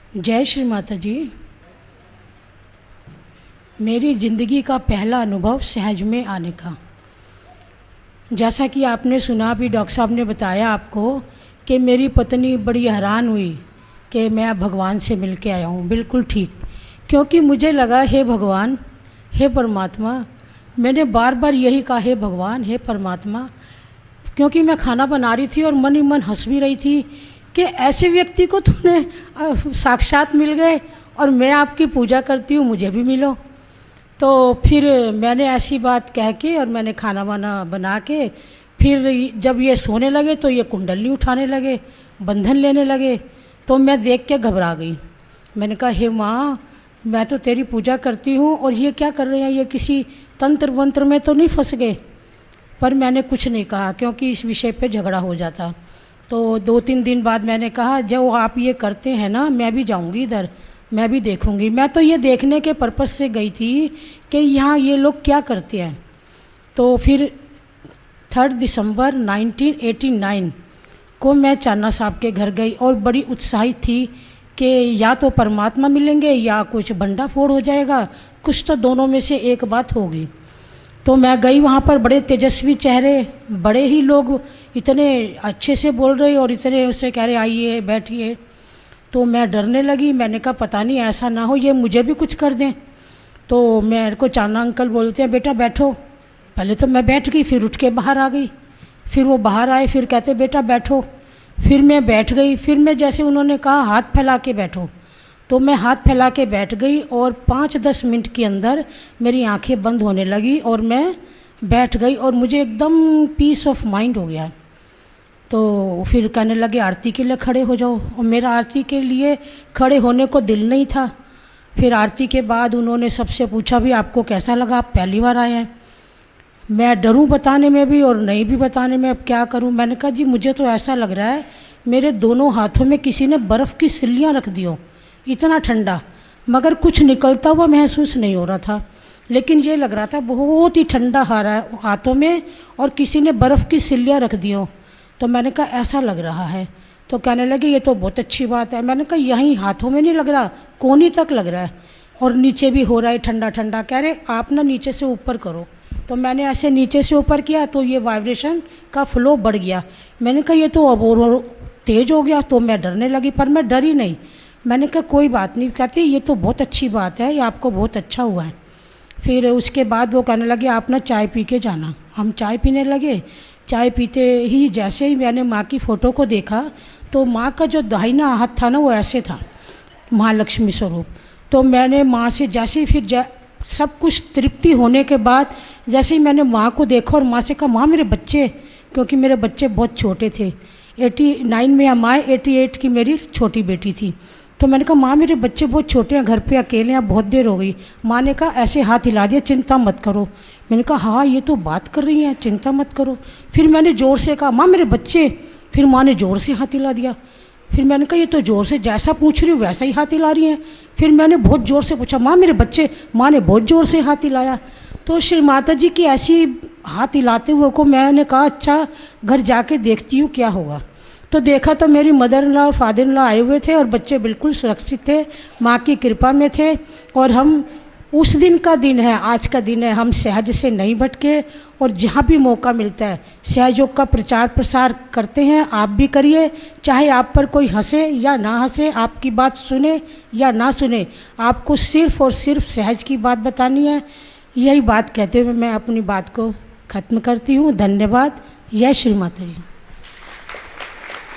जय श्री माता जी। मेरी ज़िंदगी का पहला अनुभव सहज में आने का। जैसा कि आपने सुना भी, डॉक्टर साहब ने बताया आपको कि मेरी पत्नी बड़ी हैरान हुई कि मैं भगवान से मिल के आया हूँ। बिल्कुल ठीक, क्योंकि मुझे लगा हे भगवान, हे परमात्मा, मैंने बार बार यही कहा, हे भगवान, हे परमात्मा, क्योंकि मैं खाना बना रही थी और मन ही मन हंस भी रही थी कि ऐसे व्यक्ति को तूने साक्षात मिल गए और मैं आपकी पूजा करती हूँ, मुझे भी मिलो। तो फिर मैंने ऐसी बात कह के और मैंने खाना वाना बना के फिर जब ये सोने लगे तो ये कुंडली उठाने लगे, बंधन लेने लगे। तो मैं देख के घबरा गई। मैंने कहा हे माँ, मैं तो तेरी पूजा करती हूँ और ये क्या कर रहे हैं, ये किसी तंत्र मंत्र में तो नहीं फंस गए। पर मैंने कुछ नहीं कहा क्योंकि इस विषय पे झगड़ा हो जाता। तो 2-3 दिन बाद मैंने कहा जो आप ये करते हैं ना, मैं भी जाऊंगी इधर, मैं भी देखूंगी। मैं तो ये देखने के पर्पस से गई थी कि यहाँ ये लोग क्या करते हैं। तो फिर 3 दिसंबर 1989 को मैं चान्ना साहब के घर गई और बड़ी उत्साहित थी कि या तो परमात्मा मिलेंगे या कुछ भंडा फोड़ हो जाएगा, कुछ तो दोनों में से एक बात होगी। तो मैं गई वहाँ पर, बड़े तेजस्वी चेहरे, बड़े ही लोग इतने अच्छे से बोल रहे और इतने उससे कह रहे आइए बैठिए। तो मैं डरने लगी। मैंने कहा पता नहीं ऐसा ना हो ये मुझे भी कुछ कर दें। तो मेरे को चान्ना अंकल बोलते हैं बेटा बैठो। पहले तो मैं बैठ गई, फिर उठ के बाहर आ गई। फिर वो बाहर आए, फिर कहते बेटा बैठो। फिर मैं बैठ गई। फिर मैं जैसे उन्होंने कहा हाथ फैला के बैठो, तो मैं हाथ फैला के बैठ गई और 5-10 मिनट के अंदर मेरी आंखें बंद होने लगी और मैं बैठ गई और मुझे एकदम पीस ऑफ माइंड हो गया। तो फिर कहने लगे आरती के लिए खड़े हो जाओ, और मेरा आरती के लिए खड़े होने को दिल नहीं था। फिर आरती के बाद उन्होंने सबसे पूछा भी आपको कैसा लगा, आप पहली बार आए हैं। मैं डरूं बताने में भी और नहीं भी बताने में, अब क्या करूं। मैंने कहा जी मुझे तो ऐसा लग रहा है मेरे दोनों हाथों में किसी ने बर्फ़ की सिल्लियाँ रख दी हो, इतना ठंडा, मगर कुछ निकलता हुआ महसूस नहीं हो रहा था, लेकिन ये लग रहा था बहुत ही ठंडा हाथों में और किसी ने बर्फ़ की सिल्लियाँ रख दी हो। तो मैंने कहा ऐसा लग रहा है। तो कहने लगे ये तो बहुत अच्छी बात है। मैंने कहा यहीं हाथों में नहीं लग रहा, कोहनी तक लग रहा है और नीचे भी हो रहा है ठंडा ठंडा। कह रहे आप ना नीचे से ऊपर करो। तो मैंने ऐसे नीचे से ऊपर किया तो ये वाइब्रेशन का फ्लो बढ़ गया। मैंने कहा ये तो अब और तेज़ हो गया। तो मैं डरने लगी, पर मैं डरी नहीं। मैंने कहा कोई बात नहीं। कहती ये तो बहुत अच्छी बात है, ये आपको बहुत अच्छा हुआ है। फिर उसके बाद वो कहने लगे आप ना चाय पी के जाना। हम चाय पीने लगे। चाय पीते ही जैसे ही मैंने माँ की फ़ोटो को देखा तो माँ का जो दाहिना हाथ था ना वो ऐसे था, महालक्ष्मी स्वरूप। तो मैंने माँ से जैसे ही फिर सब कुछ तृप्ति होने के बाद जैसे ही मैंने माँ को देखा और माँ से कहा माँ मेरे बच्चे, क्योंकि मेरे बच्चे बहुत छोटे थे। 89 में हम आए, 88 की मेरी छोटी बेटी थी। तो मैंने कहा माँ मेरे बच्चे बहुत छोटे हैं, घर पे अकेले हैं, बहुत देर हो गई। माँ ने कहा ऐसे हाथ हिला दिया, चिंता मत करो। मैंने कहा हाँ ये तो बात कर रही हैं, चिंता मत करो। फिर मैंने ज़ोर से कहा माँ मेरे बच्चे। फिर माँ ने ज़ोर से हाथ हिला दिया। फिर मैंने कहा ये तो ज़ोर से जैसा पूछ रही हूँ वैसा ही हाथ हिला रही हैं। फिर मैंने बहुत ज़ोर से पूछा माँ मेरे बच्चे। माँ ने बहुत ज़ोर से हाथ हिलाया। तो श्री माता जी की ऐसी हाथ हिलाते हुए को मैंने कहा अच्छा घर जाके देखती हूँ क्या होगा। तो देखा तो मेरी मदर इन लॉ और फादर इन लॉ आए हुए थे और बच्चे बिल्कुल सुरक्षित थे, माँ की कृपा में थे। और हम उस दिन का दिन है, आज का दिन है, हम सहज से नहीं भटके और जहाँ भी मौका मिलता है सहयोग का प्रचार प्रसार करते हैं। आप भी करिए, चाहे आप पर कोई हंसे या ना हंसे, आपकी बात सुने या ना सुने, आपको सिर्फ़ और सिर्फ सहज की बात बतानी है। यही बात कहते हुए मैं अपनी बात को ख़त्म करती हूँ। धन्यवाद। जय श्री माता जी।